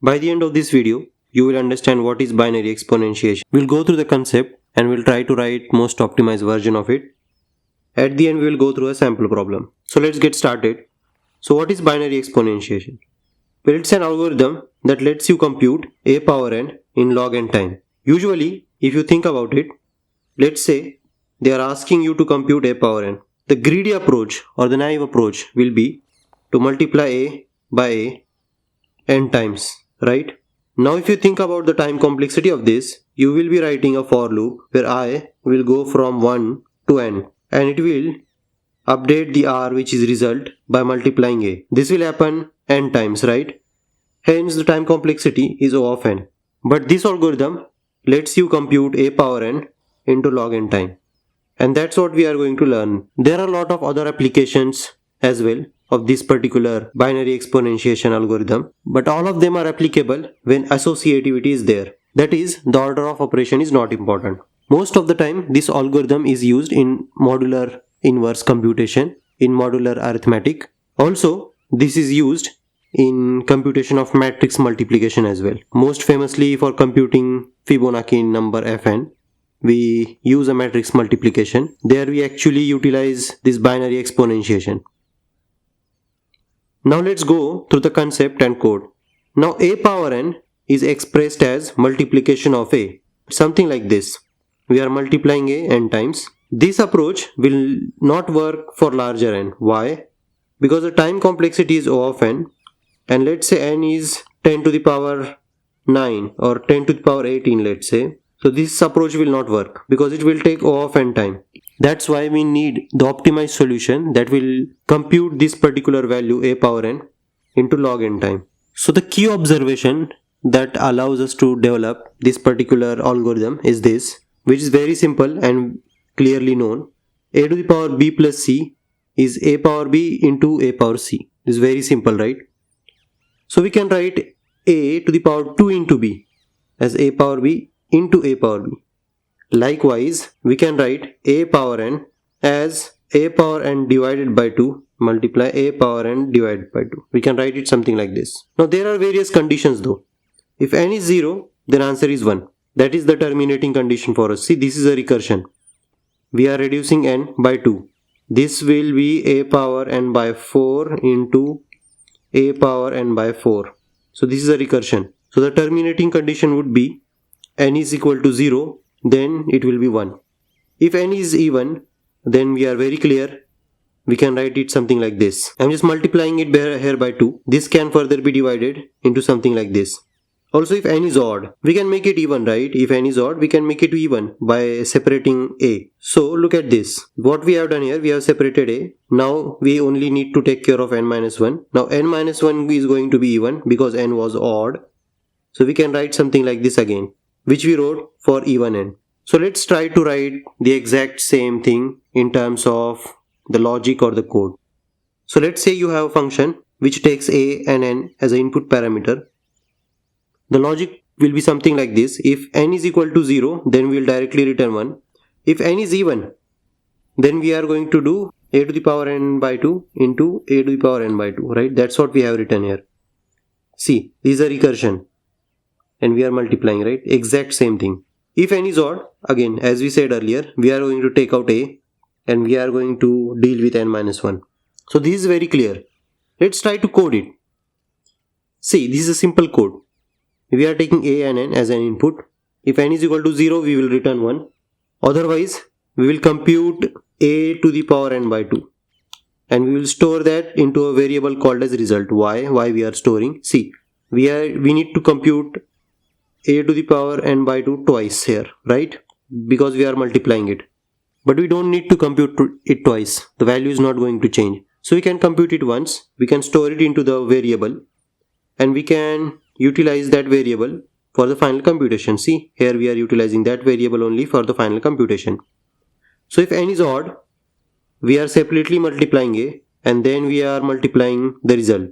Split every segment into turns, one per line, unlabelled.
By the end of this video, you will understand what is binary exponentiation. We'll go through the concept and we'll try to write most optimized version of it. At the end, we will go through a sample problem. So let's get started. So what is binary exponentiation? Well, it's an algorithm that lets you compute a power n in log n time. Usually, if you think about it, let's say they are asking you to compute a power n. The greedy approach or the naive approach will be to multiply a by a n times, right? Now if you think about the time complexity of this, you will be writing a for loop where I will go from 1 to n and it will update the r, which is result, by multiplying a. This will happen n times, right? Hence the time complexity is O of n. But this algorithm lets you compute a power n into log n time. And that's what we are going to learn. There are a lot of other applications as well of this particular binary exponentiation algorithm, but all of them are applicable when associativity is there. That is, the order of operation is not important. Most of the time, this algorithm is used in modular inverse computation, in modular arithmetic. Also, this is used in computation of matrix multiplication as well. Most famously for computing Fibonacci number fn, we use a matrix multiplication. There we actually utilize this binary exponentiation. Now let's go through the concept and code. Now a power n is expressed as multiplication of a. Something like this. We are multiplying a n times. This approach will not work for larger n. Why? Because the time complexity is O of n, and let's say n is 10 to the power 9 or 10 to the power 18, let's say. So this approach will not work because it will take O of n time. That's why we need the optimized solution that will compute this particular value a power n into log n time. So the key observation that allows us to develop this particular algorithm is this, which is very simple and clearly known. A to the power b plus c is a power b into a power c. This is very simple, right? So we can write a to the power 2 into b as a power b into a power b. Likewise, we can write a power n as a power n divided by 2 multiply a power n divided by 2. We can write it something like this. Now there are various conditions though. If n is 0, then answer is 1. That is the terminating condition for us. See, this is a recursion. We are reducing n by 2. This will be a power n by 4 into a power n by 4. So this is a recursion. So the terminating condition would be n is equal to 0, then it will be 1. If n is even, then we are very clear. We can write it something like this. I'm just multiplying it here by 2. This can further be divided into something like this. Also, if n is odd, we can make it even, right? If n is odd, we can make it even by separating a. So look at this. What we have done here, we have separated a. Now we only need to take care of n minus 1. Now n minus 1 is going to be even because n was odd. So we can write something like this again, which we wrote for even n. So let's try to write the exact same thing in terms of the logic or the code. So let's say you have a function which takes a and n as an input parameter. The logic will be something like this. If n is equal to 0, then we will directly return 1. If n is even, then we are going to do a to the power n by 2 into a to the power n by 2, right? That's what we have written here. See, this is a recursion. And we are multiplying, right? Exact same thing. If n is odd, again, as we said earlier, we are going to take out a and we are going to deal with n minus 1. So this is very clear. Let's try to code it. See, this is a simple code. We are taking a and n as an input. If n is equal to 0, we will return 1. Otherwise, we will compute a to the power n by 2. And we will store that into a variable called as result. Why we are storing? See, we need to compute a to the power n by 2 twice here, right? Because we are multiplying it. But we don't need to compute it twice. The value is not going to change. So we can compute it once. We can store it into the variable. And we can utilize that variable for the final computation. See, here we are utilizing that variable only for the final computation. So if n is odd, we are separately multiplying a and then we are multiplying the result.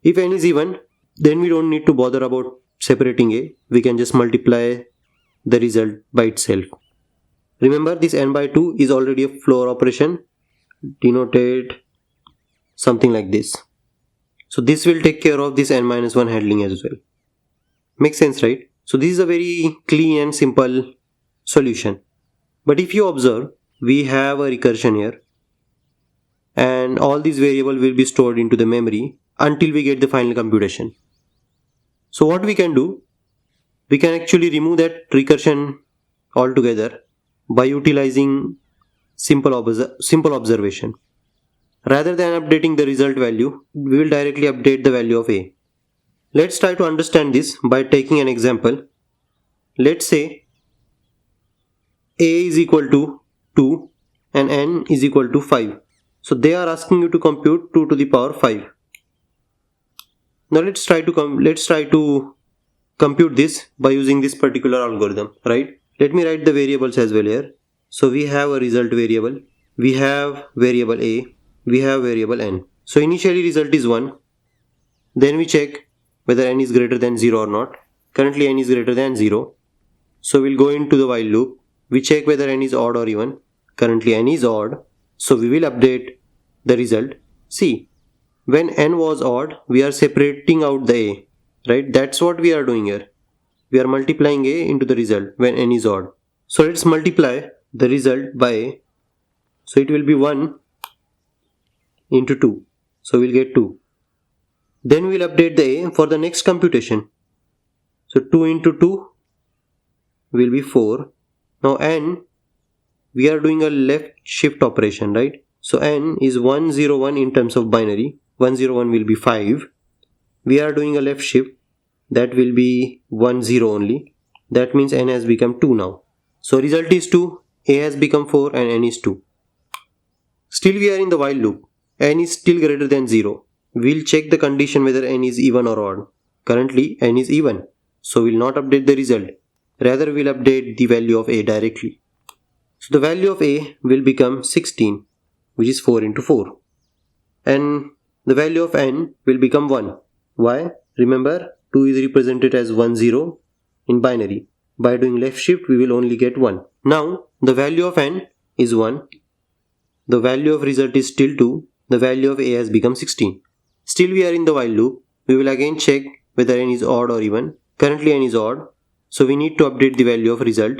If n is even, then we don't need to bother about separating a. We can just multiply the result by itself. Remember, this n by 2 is already a floor operation denoted something like this. So this will take care of this n minus 1 handling as well. Makes sense, right? So this is a very clean and simple solution. But if you observe, we have a recursion here, and all these variables will be stored into the memory until we get the final computation. So what we can do, we can actually remove that recursion altogether by utilizing simple observation. Rather than updating the result value, we will directly update the value of a. Let's try to understand this by taking an example. Let's say a is equal to 2 and n is equal to 5. So they are asking you to compute 2 to the power 5. Now let's try to compute this by using this particular algorithm, right? Let me write the variables as well here. So we have a result variable, we have variable a, we have variable n. So initially result is 1. Then we check whether n is greater than 0 or not. Currently n is greater than 0. So we'll go into the while loop. We check whether n is odd or even. Currently n is odd. So we will update the result. See, when n was odd, we are separating out the a, right? That's what we are doing here. We are multiplying a into the result when n is odd. So let's multiply the result by a. So it will be 1 into 2. So we'll get 2. Then we'll update the a for the next computation. So 2 into 2 will be 4. Now n, we are doing a left shift operation, right? So n is 101 in terms of binary. 101 will be 5. We are doing a left shift, that will be 10 only. That means n has become 2 now. So result is 2, a has become 4 and n is 2. Still we are in the while loop. N is still greater than 0. We'll check the condition whether n is even or odd. Currently n is even, so we'll not update the result. Rather we'll update the value of a directly. So the value of a will become 16, which is 4 into 4. And the value of n will become 1. Why? Remember, 2 is represented as 10 in binary. By doing left shift, we will only get 1. Now, the value of n is 1. The value of result is still 2. The value of a has become 16. Still we are in the while loop. We will again check whether n is odd or even. Currently n is odd. So we need to update the value of result.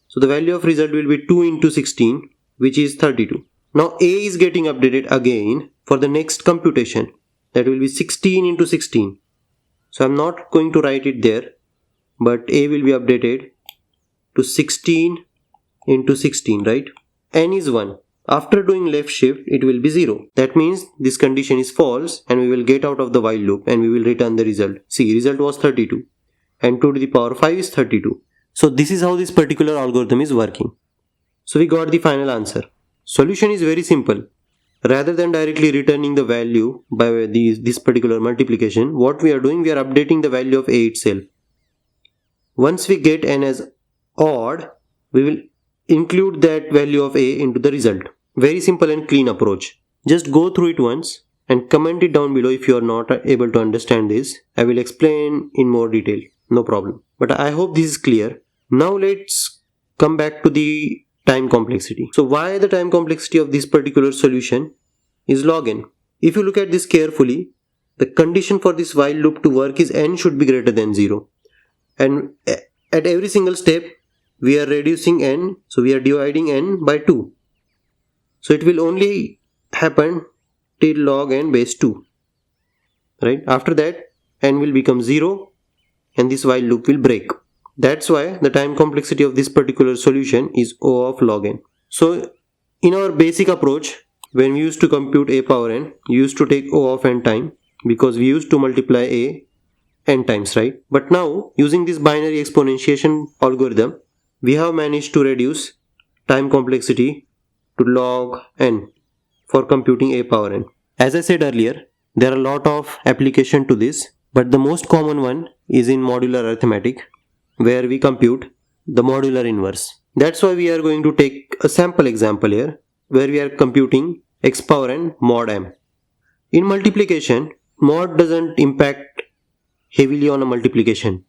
So the value of result will be 2 into 16, which is 32. Now a is getting updated again for the next computation. That will be 16 into 16. So I'm not going to write it there, but a will be updated to 16 into 16, right? N is 1. After doing left shift, it will be 0. That means this condition is false and we will get out of the while loop and we will return the result. See, result was 32 and 2 to the power 5 is 32. So this is how this particular algorithm is working. So we got the final answer. Solution is very simple. Rather than directly returning the value by this particular multiplication, what we are doing, we are updating the value of a itself. Once we get n as odd, we will include that value of a into the result. Very simple and clean approach. Just go through it once and comment it down below if you are not able to understand this. I will explain in more detail. No problem. But I hope this is clear. Now let's come back to the time complexity. So why the time complexity of this particular solution is log n? If you look at this carefully, the condition for this while loop to work is n should be greater than 0. And at every single step, we are reducing n, so we are dividing n by 2. So it will only happen till log n base 2. Right? After that, n will become 0 and this while loop will break. That's why the time complexity of this particular solution is O of log n. So in our basic approach, when we used to compute a power n, we used to take O of n time because we used to multiply a n times, right? But now using this binary exponentiation algorithm, we have managed to reduce time complexity to log n for computing a power n. As I said earlier, there are a lot of application to this, but the most common one is in modular arithmetic, where we compute the modular inverse. That's why we are going to take a sample example here, where we are computing x power n mod m. In multiplication, mod doesn't impact heavily on a multiplication.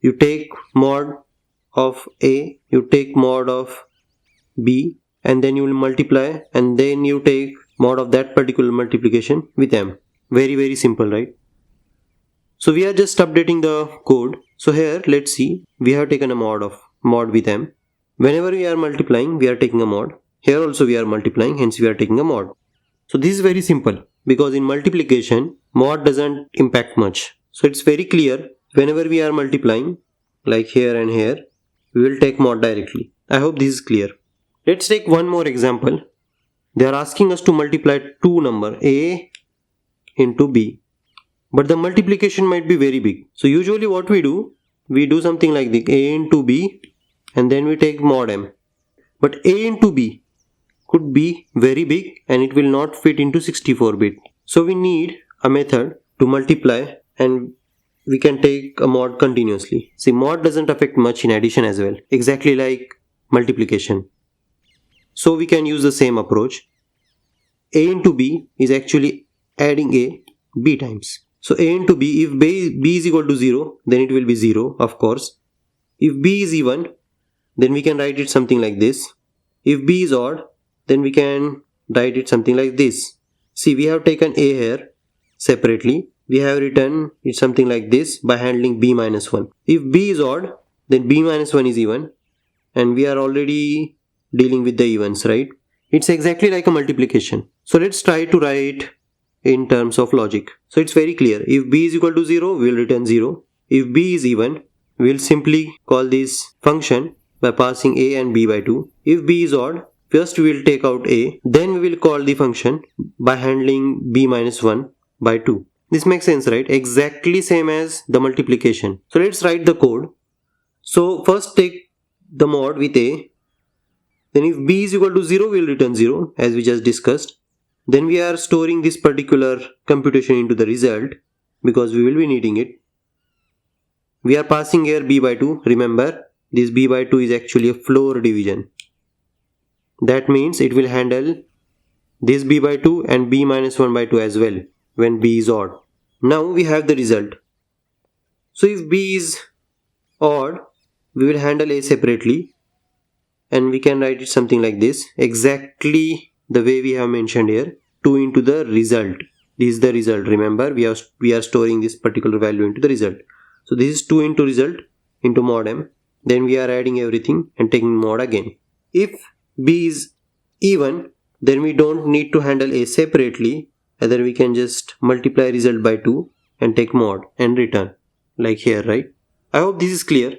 You take mod of a, you take mod of b, and then you will multiply, and then you take mod of that particular multiplication with m. Very, very simple, right? So we are just updating the code So here let's see, we have taken a mod with m. Whenever we are multiplying, we are taking a mod. Here also we are multiplying, hence we are taking a mod. So this is very simple because in multiplication, mod doesn't impact much. So it's very clear, whenever we are multiplying, like here and here, we will take mod directly. I hope this is clear. Let's take one more example. They are asking us to multiply two numbers, a into b. But the multiplication might be very big. So usually what we do something like this, a into b, and then we take mod m. But a into b could be very big and it will not fit into 64 bit. So we need a method to multiply and we can take a mod continuously. See, mod doesn't affect much in addition as well, exactly like multiplication. So we can use the same approach. A into b is actually adding a b times. So a into b, if b is equal to 0, then it will be 0, of course. If b is even, then we can write it something like this. If b is odd, then we can write it something like this. See, we have taken a here separately. We have written it something like this by handling b minus 1. If b is odd, then b minus 1 is even. And we are already dealing with the evens, right? It's exactly like a multiplication. So let's try to write in terms of logic. So it's very clear. If b is equal to 0, we will return 0. If b is even, we will simply call this function by passing a and b by 2. If b is odd, first we will take out a, then we will call the function by handling b minus 1 by 2. This makes sense, right? Exactly same as the multiplication. So let's write the code. So first take the mod with a. Then if b is equal to 0, we will return 0 as we just discussed. Then we are storing this particular computation into the result because we will be needing it. We are passing here b by 2. Remember, this b by 2 is actually a floor division. That means it will handle this b by 2 and b minus 1 by 2 as well when b is odd. Now we have the result. So if b is odd, we will handle a separately and we can write it something like this, exactly the way we have mentioned here, 2 into the result. This is the result. Remember, we are storing this particular value into the result. So this is 2 into result into mod m. Then we are adding everything and taking mod again. If b is even, then we don't need to handle a separately. Either we can just multiply result by 2 and take mod and return, like here, right? I hope this is clear.